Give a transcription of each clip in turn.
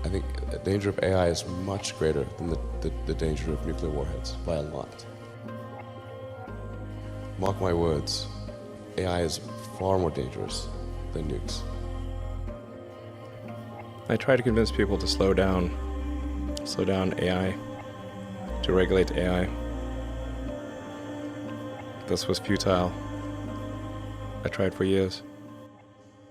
I think the danger of AI is much greater than the danger of nuclear warheads by a lot. Mark my words, AI is far more dangerous than nukes. I try to convince people to slow down AI, to regulate AI. This was futile. I tried for years.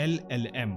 LLM,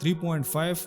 3.5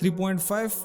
3.5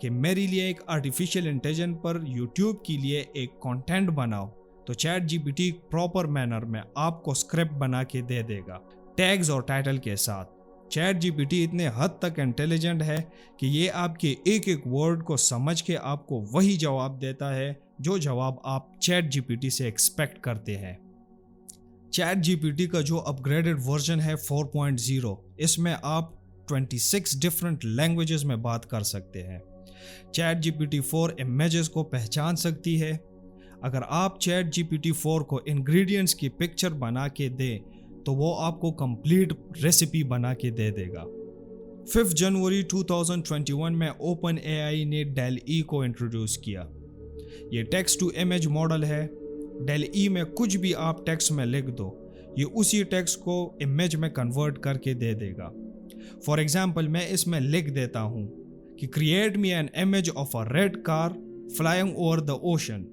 کہ میرے لیے ایک artificial intelligence پر YouTube کے لیے ایک content بناؤ تو chat G P T proper manner میں آپ کو اسکرپٹ بنا کے دے دے گا ٹیگز اور ٹائٹل کے ساتھ. چیٹ جی پی ٹی اتنے حد تک انٹیلیجنٹ ہے کہ یہ آپ کے ایک ایک ورڈ کو سمجھ کے آپ کو وہی جواب دیتا ہے جو جواب آپ چیٹ جی پی ٹی سے ایکسپیکٹ کرتے ہیں. چیٹ جی پی ٹی کا جو اپ گریڈڈ ورژن ہے 4.0 اس میں آپ 26 ڈفرنٹ لینگویجز میں بات کر سکتے ہیں. Chat G P T 4 images کو پہچان سکتی ہے. اگر آپ چیٹ جی پی ٹی 4 کو انگریڈینٹس کی پکچر بنا کے دیں تو وہ آپ کو کمپلیٹ ریسیپی بنا کے دے دے گا. 5 جنوری 2021 میں اوپن اے آئی نے ڈیل ای کو انٹروڈیوس کیا. یہ ٹیکسٹ ٹو امیج ماڈل ہے. ڈیل ای میں کچھ بھی آپ ٹیکسٹ میں لکھ دو یہ اسی ٹیکسٹ کو امیج میں کنورٹ کر کے دے دے گا. فار ایگزامپل میں اس میں لکھ دیتا ہوں کہ create me an image of a red car flying over the ocean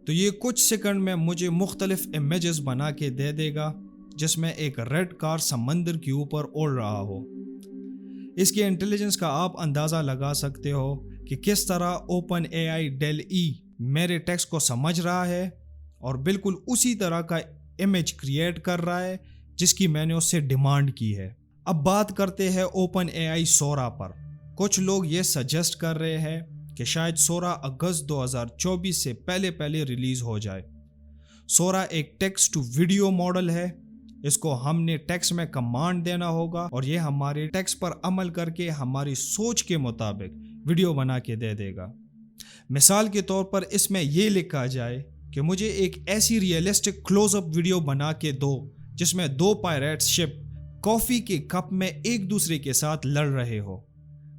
تو یہ کچھ سیکنڈ میں مجھے مختلف امیجز بنا کے دے دے گا جس میں ایک ریڈ کار سمندر کے اوپر اڑ رہا ہو. اس کی انٹیلیجنس کا آپ اندازہ لگا سکتے ہو کہ کس طرح اوپن اے آئی ڈیل ای میرے ٹیکسٹ کو سمجھ رہا ہے اور بالکل اسی طرح کا امیج کریٹ کر رہا ہے جس کی میں نے اس سے ڈیمانڈ کی ہے. اب بات کرتے ہیں اوپن اے آئی سورا پر. کچھ لوگ یہ سجیسٹ کر رہے ہیں کہ شاید سورا اگست 2024 سے پہلے ریلیز ہو جائے. سورا ایک ٹیکسٹ ٹو ویڈیو ماڈل ہے. اس کو ہم نے ٹیکسٹ میں کمانڈ دینا ہوگا اور یہ ہمارے ٹیکسٹ پر عمل کر کے ہماری سوچ کے مطابق ویڈیو بنا کے دے دے گا. مثال کے طور پر اس میں یہ لکھا جائے کہ مجھے ایک ایسی ریئلسٹک کلوز اپ ویڈیو بنا کے دو جس میں 2 پائریٹس شپ کافی کے کپ میں ایک دوسرے کے ساتھ لڑ رہے ہو.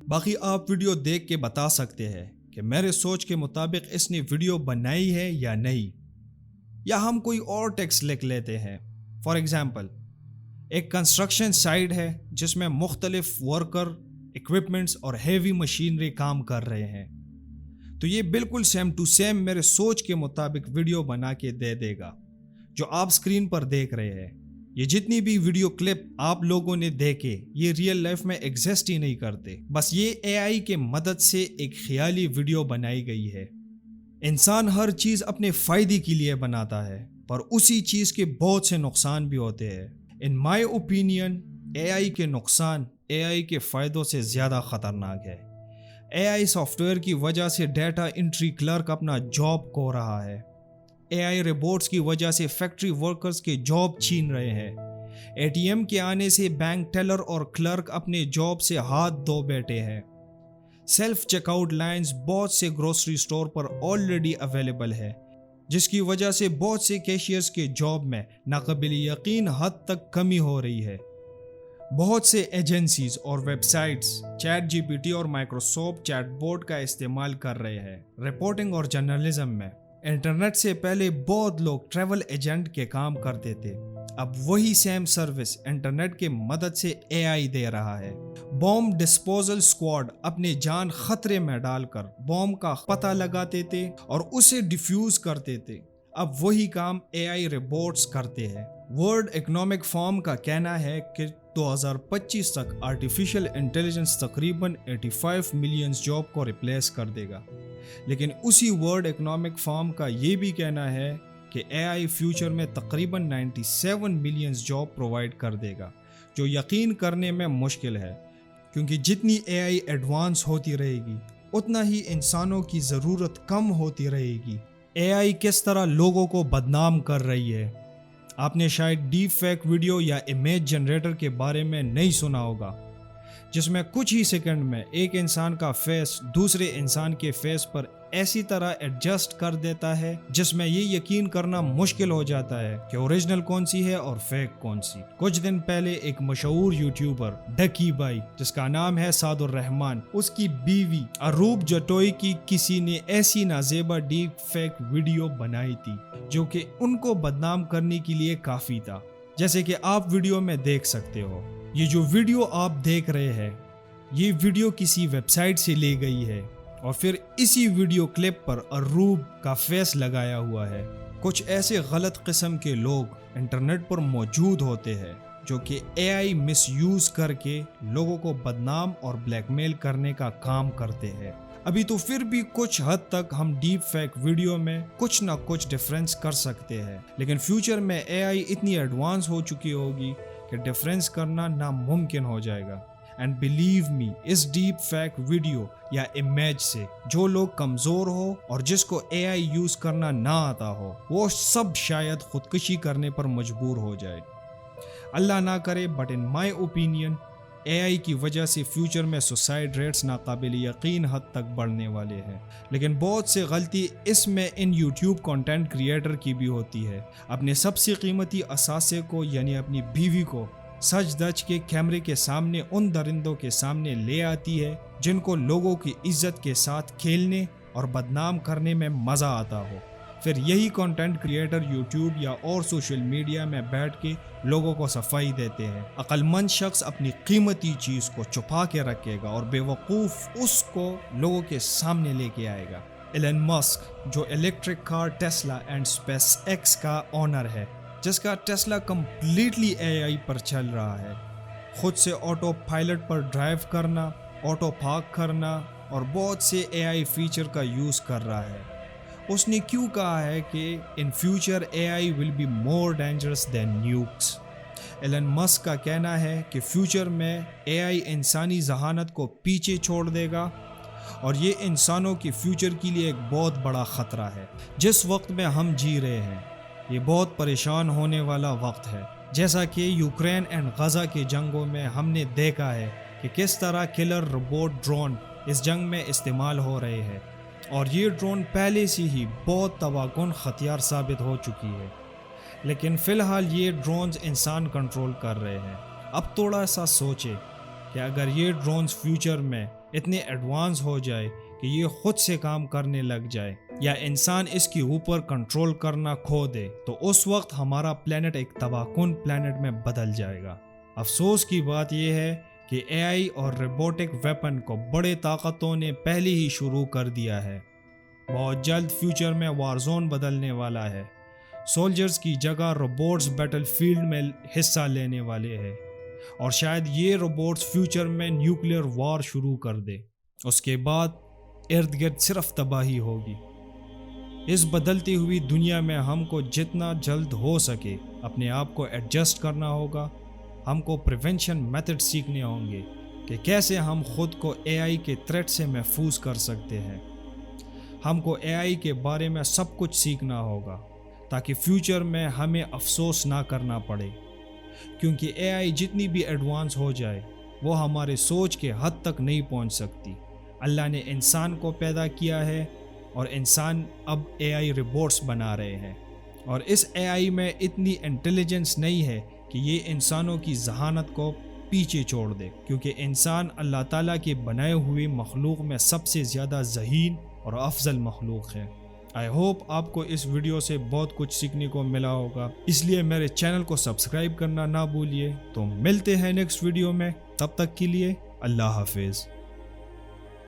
باقی آپ ویڈیو دیکھ کے بتا سکتے ہیں کہ میرے سوچ کے مطابق اس نے ویڈیو بنائی ہے یا نہیں. یا ہم کوئی اور ٹیکسٹ لکھ لیتے ہیں. فار ایگزامپل ایک کنسٹرکشن سائٹ ہے جس میں مختلف ورکر اکوپمنٹس اور ہیوی مشینری کام کر رہے ہیں تو یہ بالکل سیم ٹو سیم میرے سوچ کے مطابق ویڈیو بنا کے دے دے گا جو آپ سکرین پر دیکھ رہے ہیں. یہ جتنی بھی ویڈیو کلپ آپ لوگوں نے دیکھے یہ ریئل لائف میں ایگزسٹ ہی نہیں کرتے. بس یہ اے آئی کے مدد سے ایک خیالی ویڈیو بنائی گئی ہے. انسان ہر چیز اپنے فائدے کے لیے بناتا ہے پر اسی چیز کے بہت سے نقصان بھی ہوتے ہیں. ان مائی اوپینین اے آئی کے نقصان اے آئی کے فائدوں سے زیادہ خطرناک ہے. اے آئی سافٹ ویئر کی وجہ سے ڈیٹا انٹری کلرک اپنا جاب کھو رہا ہے. اے آئی روبوٹس کی وجہ سے فیکٹری ورکرز کے جاب چھین رہے ہیں. اے ٹی ایم کے آنے سے بینک ٹیلر اور کلرک اپنے جاب سے ہاتھ دھو بیٹھے ہیں. سیلف چیک آؤٹ لائنز بہت سے گروسری سٹور پر آلریڈی اویلیبل ہے جس کی وجہ سے بہت سے کیشیئرز کے جاب میں ناقابل یقین حد تک کمی ہو رہی ہے. بہت سے ایجنسیز اور website chat G P T اور مائکروسافٹ چیٹ بوٹ کا استعمال کر رہے ہیں. رپورٹنگ اور جرنلزم میں انٹرنیٹ سے پہلے بہت لوگ ٹریول ایجنٹ کے کام کرتے تھے. اب وہی سیم سروس انٹرنیٹ کے مدد سے اے آئی دے رہا ہے. بوم ڈسپوزل اسکواڈ اپنے جان خطرے میں ڈال کر بوم کا پتہ لگاتے تھے اور اسے ڈیفیوز کرتے تھے. اب وہی کام اے آئی روبوٹس کرتے ہیں. ورلڈ اکنامک فورم کا کہنا ہے کہ 2025 تک آرٹیفیشل انٹیلیجنس تقریباً 85 ملین جاب کو ریپلیس کر دے گا. لیکن اسی ورلڈ اکنامک فورم کا یہ بھی کہنا ہے کہ اے آئی فیوچر میں تقریباً 97 ملین جاب پرووائڈ کر دے گا جو یقین کرنے میں مشکل ہے کیونکہ جتنی اے آئی ایڈوانس ہوتی رہے گی اتنا ہی انسانوں کی ضرورت کم ہوتی رہے گی. اے آئی کس طرح لوگوں کو بدنام کر رہی ہے. آپ نے شاید ڈیپ فیک ویڈیو یا امیج جنریٹر کے بارے میں نہیں سنا ہوگا جس میں کچھ ہی سیکنڈ میں ایک انسان کا فیس دوسرے انسان کے فیس پر ایسی طرح ایڈجسٹ کر دیتا ہے جس میں یہ یقین کرنا مشکل ہو جاتا ہے کہ اوریجنل کون سی ہے اور فیک کون سی. کچھ دن pہلے ایک مشہور یوٹیوبر ڈکی بائی جس کا نام ہے سعد الرحمان اس کی بیوی اروب جٹوئی کی کسی نے ایسی نازیبا ڈیپ فیک ویڈیو بنائی تھی جو کہ ان کو بدنام کرنے کے لیے کافی تھا. جیسے کہ آپ ویڈیو میں دیکھ سکتے ہو. یہ جو ویڈیو آپ دیکھ رہے ہیں یہ ویڈیو کسی ویب سائٹ سے لی گئی ہے اور پھر اسی ویڈیو کلپ پر اروب کا فیس لگایا ہوا ہے. کچھ ایسے غلط قسم کے لوگ انٹرنیٹ پر موجود ہوتے ہیں جو کہ اے آئی مس یوز کر کے لوگوں کو بدنام اور بلیک میل کرنے کا کام کرتے ہیں. ابھی تو پھر بھی کچھ حد تک ہم ڈیپ فیک ویڈیو میں کچھ نہ کچھ ڈفرینس کر سکتے ہیں، لیکن فیوچر میں اے آئی اتنی ایڈوانس ہو چکی ہوگی کہ ڈفرینس کرنا ناممکن ہو جائے گا۔ اینڈ بلیو می، اس ڈیپ فیک ویڈیو یا امیج سے جو لوگ کمزور ہو اور جس کو اے آئی یوز کرنا نہ آتا ہو، وہ سب شاید خودکشی کرنے پر مجبور ہو جائے۔ اللہ نہ کرے، بٹ ان مائی اوپینین اے آئی کی وجہ سے فیوچر میں سوسائڈ ریٹس ناقابل یقین حد تک بڑھنے والے ہیں، لیکن بہت سے غلطی اس میں ان یوٹیوب کنٹینٹ کریٹر کی بھی ہوتی ہے۔ اپنے سب سے قیمتی اثاثے کو یعنی اپنی بیوی کو سج دج کے کیمرے کے سامنے ان درندوں کے سامنے لے آتی ہے جن کو لوگوں کی عزت کے ساتھ کھیلنے اور بدنام کرنے میں مزہ آتا ہو۔ پھر یہی کنٹینٹ کریٹر یوٹیوب یا اور سوشل میڈیا میں بیٹھ کے لوگوں کو صفائی دیتے ہیں۔ عقل مند شخص اپنی قیمتی چیز کو چھپا کے رکھے گا اور بے وقوف اس کو لوگوں کے سامنے لے کے آئے گا۔ ایلن مسک جو electric car Tesla and space x کا اونر ہے، جس کا ٹیسلا کمپلیٹلی اے آئی پر چل رہا ہے، خود سے آٹو پائلٹ پر ڈرائیو کرنا، آٹو پارک کرنا اور بہت سے اے آئی فیچر کا یوز کر رہا ہے۔ اس نے کیوں کہا ہے کہ in future A I will be more dangerous than nukes. Elon Musk کا کہنا ہے کہ فیوچر میں اے آئی انسانی ذہانت کو پیچھے چھوڑ دے گا اور یہ انسانوں کے فیوچر کے لیے ایک بہت بڑا خطرہ ہے۔ جس وقت میں ہم جی رہے ہیں یہ بہت پریشان ہونے والا وقت ہے، جیسا کہ یوکرین اینڈ غزہ کے جنگوں میں ہم نے دیکھا ہے کہ کس طرح کلر روبوٹ ڈرون اس جنگ میں استعمال ہو رہے ہیں، اور یہ ڈرون پہلے سے ہی بہت تباہ کن ہتھیار ثابت ہو چکی ہے، لیکن فی الحال یہ ڈرونز انسان کنٹرول کر رہے ہیں۔ اب تھوڑا سا سوچے کہ اگر یہ ڈرونز فیوچر میں اتنے ایڈوانس ہو جائے کہ یہ خود سے کام کرنے لگ جائے یا انسان اس کے اوپر کنٹرول کرنا کھو دے، تو اس وقت ہمارا پلینٹ ایک تباہ کن پلینٹ میں بدل جائے گا۔ افسوس کی بات یہ ہے کہ اے آئی اور روبوٹک ویپن کو بڑے طاقتوں نے پہلے ہی شروع کر دیا ہے۔ بہت جلد فیوچر میں وار زون بدلنے والا ہے۔ سولجرز کی جگہ روبوٹس بیٹل فیلڈ میں حصہ لینے والے ہیں، اور شاید یہ روبوٹس فیوچر میں نیوکلیئر وار شروع کر دے۔ اس کے بعد ارد گرد صرف تباہی ہوگی۔ اس بدلتی ہوئی دنیا میں ہم کو جتنا جلد ہو سکے اپنے آپ کو ایڈجسٹ کرنا ہوگا۔ ہم کو پریونشن میتھڈ سیکھنے ہوں گے کہ کیسے ہم خود کو اے آئی کے تھریٹ سے محفوظ کر سکتے ہیں۔ ہم کو اے آئی کے بارے میں سب کچھ سیکھنا ہوگا تاکہ فیوچر میں ہمیں افسوس نہ کرنا پڑے، کیونکہ اے آئی جتنی بھی ایڈوانس ہو جائے وہ ہمارے سوچ کے حد تک نہیں پہنچ سکتی۔ اللہ نے انسان کو پیدا کیا ہے اور انسان اب اے آئی روبوٹس بنا رہے ہیں، اور اس اے آئی میں اتنی انٹیلیجنس نہیں ہے کہ یہ انسانوں کی ذہانت کو پیچھے چھوڑ دے، کیونکہ انسان اللہ تعالیٰ کے بنائے ہوئے مخلوق میں سب سے زیادہ ذہین اور افضل مخلوق ہے۔ آئی ہوپ آپ کو اس ویڈیو سے بہت کچھ سیکھنے کو ملا ہوگا، اس لیے میرے چینل کو سبسکرائب کرنا نہ بھولیے۔ تو ملتے ہیں نیکسٹ ویڈیو میں، تب تک کے لیے اللہ حافظ۔